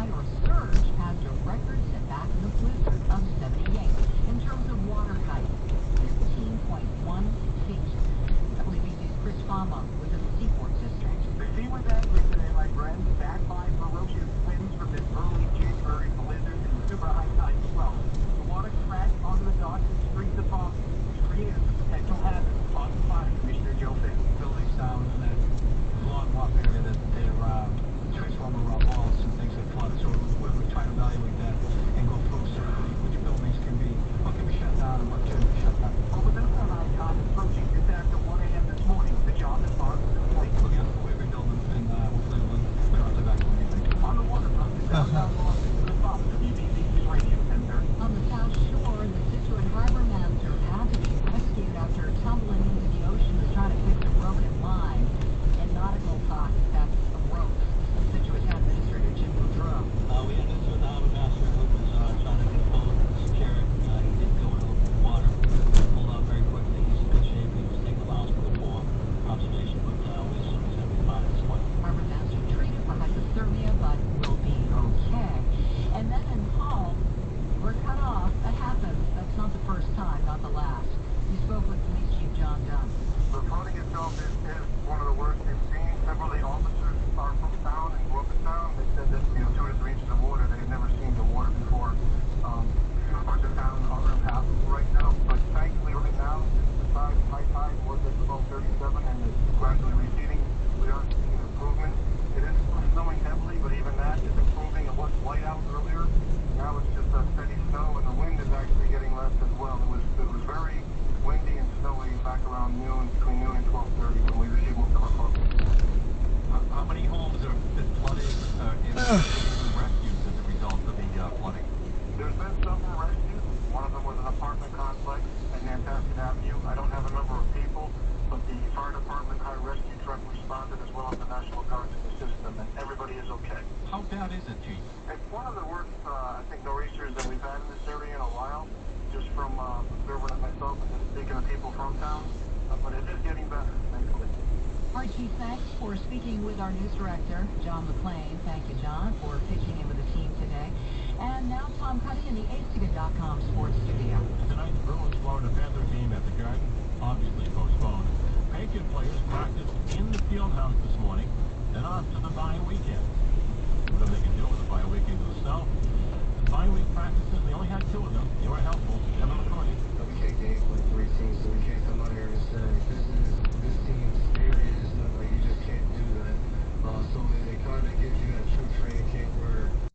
or surge as your record set back in the blizzard of 78. In terms of water height, 15.1 feet. WBC's Chris Fama was in the Seaport District. The sea was angry today, my friends, backed by ferocious winds from this early January blizzard and super high tide swell. The water crashed onto the docks and streets of Boston, which created a potential hazard. Boston Fire Commissioner Joe Finn. Buildings down in that long walk area that their transformer walls and things have flooded. So we're trying to evaluate that and go through certainly which buildings can be, what can be shut down and what can be shut down. Well, with this high tide approaching just after 1 a.m. this morning, the job is on to the point. Looking at the way we're building and hopefully we don't have to evacuate anything. On the waterfront, the downtown Boston, Chris Fama, WBC's Radio Center. On the South Shore, the Situate Harbor Master had to be rescued after tumbling into the ocean to try to fix a broken line. In nautical talk, that's a rope. Situate Town Administrator Jim Boudreau. We had this with the harbor master who was trying to get the boat secured. He did go into the water, pulled out very quickly. He's in good shape. He was taking allowance for observation, but we assume he's going to be fine at this point. Harbor Master treated for hypothermia, but will be okay. And then in Hull, we're cut off. That happens. That's not the first time, not the last. We spoke with Police Chief John Dunn. The flooding itself is one of the worst we've seen. Several of the officers are from town and grew up in town. They said that, 2 to 3 inches of water, they've never seen the water before. Parts of town are impassable right now, but thankfully right now, the high tide was at about 37 and is gradually receding. We are seeing an improvement. It is snowing heavily, but even that is improving. It was light out earlier. Now it's just a steady snow, and the wind is actually getting less as well. It was very windy and snowy back around noon, between noon and 12:30 when we received most of our calls. How many homes have been flooded and rescued as a result of the flooding? There's been several rescues. One of them was an apartment complex at Nantasket Avenue. I don't have a number of people, but the fire department high rescue truck responded as well as the National Guard to the system, and everybody is okay. How bad is it, Chief? It's one of the worst, I think, nor'easters that we've had in this area in a while, just from observing it myself and just speaking to people from town. But it is getting better, thankfully. All right, Chief, thanks for speaking with our news director, John McClain. Thank you, John, for pitching in with the team today. And now Tom Cuddy in the ACETICA.com sports studio. Tonight's Bruins-Florida Panther game at the Garden, obviously postponed. Patriot players practiced in the field house this morning, then off to the bye weekend. What are they going to